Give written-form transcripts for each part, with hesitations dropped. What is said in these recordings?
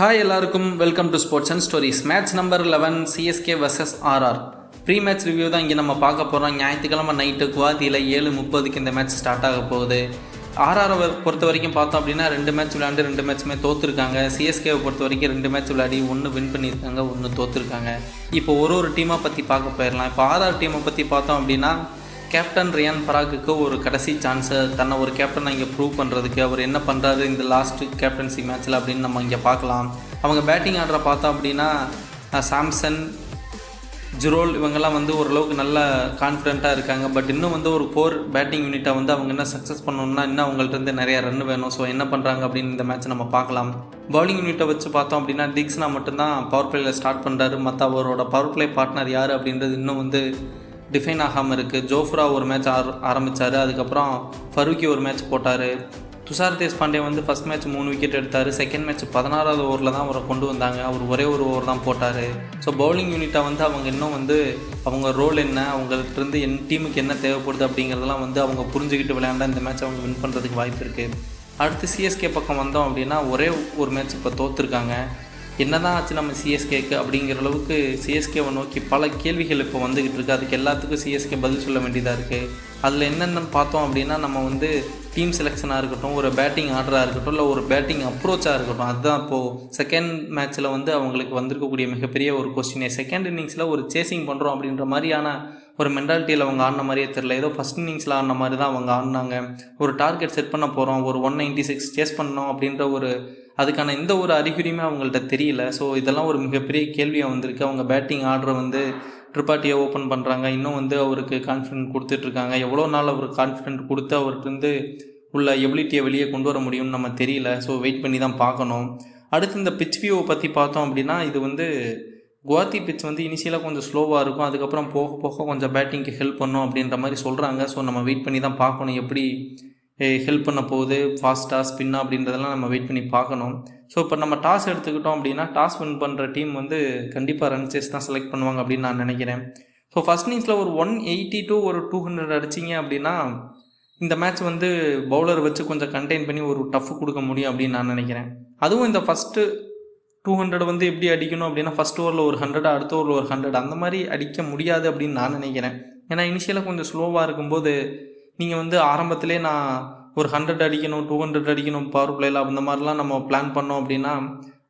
Hi எல்லாருக்கும் welcome to sports and stories. Match number 11 CSK vs RR pre match review தான் இங்கே நம்ம பார்க்க போகிறோம். ஞாயிற்றுக்கிழமை நைட்டு குவாத்தியில் 7:30 இந்த மேட்ச் ஸ்டார்ட் ஆக போகுது. ஆர்ஆரை பொறுத்த வரைக்கும் பார்த்தோம் அப்படின்னா 2 மேட்ச் விளையாண்டு 2 மேட்ச்சுமே தோற்றுருக்காங்க. சிஎஸ்கேவை பொறுத்த வரைக்கும் 2 மேட்ச் விளையாடி 1 வின் பண்ணியிருக்காங்க, 1 தோற்றுருக்காங்க. இப்போ ஒரு டீமாக பற்றி பார்க்க போயிடலாம். இப்போ ஆர்ஆர் டீமை பற்றி பார்த்தோம் அப்படின்னா கேப்டன் ரியான் பராகுக்கு ஒரு கடைசி சான்ஸு தன்னை ஒரு கேப்டனை இங்கே ப்ரூவ் பண்ணுறதுக்கு அவர் என்ன பண்ணுறாரு இந்த லாஸ்ட்டு கேப்டன்சி மேட்ச்சில் அப்படின்னு நம்ம இங்கே பார்க்கலாம். அவங்க பேட்டிங் ஆடுற பார்த்தோம் அப்படின்னா சாம்சன், ஜுரோல் இவங்கெல்லாம் ஓரளவுக்கு நல்ல கான்ஃபிடென்ட்டாக இருக்காங்க. பட் இன்னும் ஒரு கோர் பேட்டிங் யூனிட்டை அவங்க என்ன சக்ஸஸ் பண்ணணும்னா இன்னும் அவங்கள்ட்ட நிறைய ரன் வேணும். ஸோ என்ன பண்ணுறாங்க அப்படின்னு இந்த மேட்ச் நம்ம பார்க்கலாம். பவுலிங் யூனிட்டை வச்சு பார்த்தோம் அப்படின்னா தீக்ஷனா மட்டும்தான் பவர் பிளேயில் ஸ்டார்ட் பண்ணுறாரு. மற்ற அவரோட பவர் பிளே பார்ட்னர் யார் அப்படின்றது இன்னும் டிஃபைன் ஆகாமல் இருக்குது. ஜோஃப்ரா ஒரு மேட்ச் ஆரம்பித்தார், அதுக்கப்புறம் ஃபரூக்கி ஒரு மேட்ச் போட்டார். Tushar Deshpande first match 3 wicket எடுத்தார். செகண்ட் மேட்ச் 16வது ஓவரில் தான் அவரை கொண்டு வந்தாங்க. அவர் ஒரே ஒரு ஓவர் தான் போட்டார். ஸோ பவுலிங் யூனிட்டை அவங்க இன்னும் அவங்க ரோல் என்ன, அவங்கள்ட்ட டீமுக்கு என்ன தேவைப்படுது அப்படிங்கிறதெல்லாம் அவங்க புரிஞ்சுக்கிட்டு விளையாண்டா இந்த மேட்ச் அவங்க வின் பண்ணுறதுக்கு வாய்ப்பு இருக்குது. அடுத்து சிஎஸ்கே பக்கம் வந்தோம் அப்படின்னா ஒரே ஒரு மேட்ச் இப்போ தோற்றுருக்காங்க. என்ன தான் ஆச்சு நம்ம சிஎஸ்கேக்கு அப்படிங்கிற அளவுக்கு சிஎஸ்கேவை நோக்கி பல கேள்விகள் இப்போ வந்துக்கிட்டு இருக்குது. அதுக்கு எல்லாத்துக்கும் சிஎஸ்கே பதில் சொல்ல வேண்டியதாக இருக்குது. அதில் என்னென்னு பார்த்தோம் அப்படின்னா நம்ம டீம் செலெக்ஷனாக இருக்கட்டும், ஒரு பேட்டிங் ஆர்டராக இருக்கட்டும், இல்லை ஒரு பேட்டிங் அப்ரோச்சாக இருக்கட்டும், அதுதான் இப்போது செகண்ட் மேட்ச்சில் அவங்களுக்கு வந்திருக்கக்கூடிய மிகப்பெரிய ஒரு கொஸ்டினே. செகண்ட் இன்னிங்ஸில் ஒரு சேசிங் பண்ணுறோம் அப்படின்ற மாதிரியான ஒரு மென்டாலிட்டியில் அவங்க ஆடின மாதிரியே தெரில. ஏதோ ஃபஸ்ட் இன்னிங்ஸில் ஆடின மாதிரி தான் அவங்க ஆடினாங்க. ஒரு டார்கெட் செட் பண்ண போகிறோம், ஒரு 196 சேஸ் பண்ணோம் அப்படின்ற அதுக்கான எந்த ஒரு அறிகுறியுமே அவங்கள்ட்ட தெரியல. ஸோ இதெல்லாம் ஒரு மிகப்பெரிய கேள்வியாக வந்திருக்கு. அவங்க பேட்டிங் ஆர்டரை ட்ரிபாட்டியை ஓப்பன் பண்ணுறாங்க, இன்னும் அவருக்கு கான்ஃபிடென்ட் கொடுத்துட்ருக்காங்க. எவ்வளோ நாள் அவருக்கு கான்ஃபிடென்ட் கொடுத்து அவர்கிட்ட உள்ள எபிலிட்டியை வெளியே கொண்டு வர முடியும்னு நம்ம தெரியல. ஸோ வெயிட் பண்ணி தான் பார்க்கணும். அடுத்து இந்த பிச் வியூவை பற்றி பார்த்தோம் அப்படின்னா இது குவாத்தி பிச் இனிஷியலாக கொஞ்சம் ஸ்லோவாக இருக்கும், அதுக்கப்புறம் போக போக கொஞ்சம் பேட்டிங்க்கு ஹெல்ப் பண்ணும் அப்படின்ற மாதிரி சொல்கிறாங்க. ஸோ நம்ம வெயிட் பண்ணி தான் பார்க்கணும் எப்படி ஹெல்ப் பண்ண போகுது, ஃபாஸ்ட்டாக ஸ்பின்னா அப்படின்றதெல்லாம் நம்ம வெயிட் பண்ணி பார்க்கணும். ஸோ இப்போ நம்ம டாஸ் எடுத்துக்கிட்டோம் அப்படின்னா டாஸ் வின் பண்ணுற டீம் கண்டிப்பாக ரன் சேஸ் தான் செலக்ட் பண்ணுவாங்க அப்படின்னு நான் நினைக்கிறேன். ஸோ ஃபஸ்ட் இன்னிங்ஸில் ஒரு 180 to 200 அடிச்சிங்க அப்படின்னா இந்த மேட்ச் பவுலர் வச்சு கொஞ்சம் கண்டெயின் பண்ணி ஒரு டஃப் கொடுக்க முடியும் அப்படின்னு நான் நினைக்கிறேன். அதுவும் இந்த ஃபஸ்ட்டு 200 எப்படி அடிக்கணும் அப்படின்னா ஃபஸ்ட் ஓவரில் ஒரு 100, அடுத்த ஓவரில் ஒரு 100 அந்த மாதிரி அடிக்க முடியாது அப்படின்னு நான் நினைக்கிறேன். ஏன்னா இனிஷியலாக கொஞ்சம் ஸ்லோவாக இருக்கும்போது நீங்கள் ஆரம்பத்திலே நான் ஒரு 100 அடிக்கணும், 200 அடிக்கணும் பவர் பிளேயில் அந்த மாதிரிலாம் நம்ம பிளான் பண்ணோம் அப்படின்னா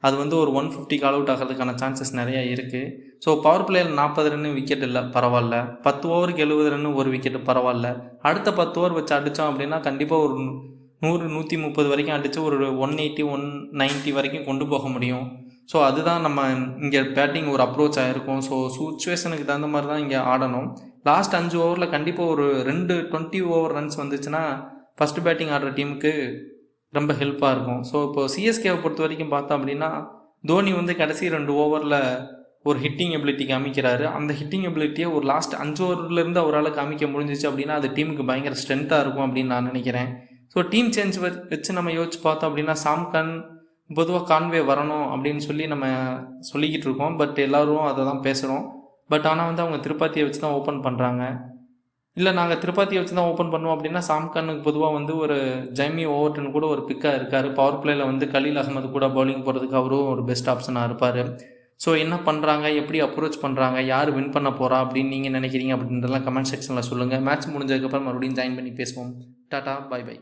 அது ஒரு 150 கால் அவுட் ஆகிறதுக்கான சான்சஸ் நிறையா இருக்குது. ஸோ பவர் பிளேயில் 40 ரன்னு விக்கெட் இல்லை, பரவாயில்ல. 10 ஓவருக்கு 70 ரன்னு ஒரு விக்கெட்டு, பரவாயில்ல. அடுத்த 10 ஓவர் வச்சு அடித்தோம் அப்படின்னா கண்டிப்பாக ஒரு 100, 130 வரைக்கும் அடித்து ஒரு 180, 190 வரைக்கும் கொண்டு போக முடியும். ஸோ அதுதான் நம்ம இங்கே பேட்டிங் ஒரு அப்ரோச் ஆகிருக்கும். ஸோ சுச்சுவேஷனுக்கு தகுந்த மாதிரி தான் இங்கே ஆடணும். லாஸ்ட் 5 ஓவரில் கண்டிப்பாக ஒரு 2 20 ஓவர் ரன்ஸ் வந்துச்சுன்னா ஃபஸ்ட்டு பேட்டிங் ஆடுற டீமுக்கு ரொம்ப ஹெல்ப்பாக இருக்கும். ஸோ இப்போ சிஎஸ்கேவை பொறுத்த வரைக்கும் பார்த்தோம் அப்படின்னா தோனி கடைசி 2 ஓவரில் ஒரு ஹிட்டிங் எபிலிட்டி காமிக்கிறாரு. அந்த ஹிட்டிங் எபிலிட்டியை ஒரு லாஸ்ட் 5 ஓவர்லேருந்து அவரால் காமிக்க முடிஞ்சிச்சு அப்படின்னா அது டீமுக்கு பயங்கர ஸ்ட்ரென்த்தாக இருக்கும் அப்படின்னு நான் நினைக்கிறேன். ஸோ டீம் சேஞ்ச் வச்சு நம்ம யோசிச்சு பார்த்தோம் அப்படின்னா சாம்கன் பொதுவாக கான்வே வரணும் அப்படின்னு சொல்லி நம்ம சொல்லிக்கிட்டு இருக்கோம். பட் எல்லோரும் அதை தான் பேசுகிறோம். பட் ஆனால் அவங்க திருப்பாத்தியை வச்சு தான் ஓப்பன் பண்ணுறாங்க. இல்லை நாங்கள் திருப்பாத்தியை வச்சு தான் ஓப்பன் பண்ணுவோம் அப்படின்னா சாம்கானுக்கு பொதுவாக ஒரு ஜைமி ஓவர்டன் கூட ஒரு பிக்காக இருக்கார். பவர் பிளேயில் கலீல் அகமது கூட பவுலிங் போகிறதுக்கு அவரும் ஒரு பெஸ்ட் ஆப்ஷனாக இருப்பார். ஸோ என்ன பண்ணுறாங்க, எப்படி அப்ரோச் பண்ணுறாங்க, யார் வின் பண்ண போகிறா அப்படின்னு நீங்கள் நினைக்கிறீங்க அப்படின்றதெல்லாம் கமெண்ட் செக்ஷனில் சொல்லுங்கள். மேட்ச் முடிஞ்சதுக்கப்புறம் மறுபடியும் ஜாயின் பண்ணி பேசுவோம். Tata, bye by.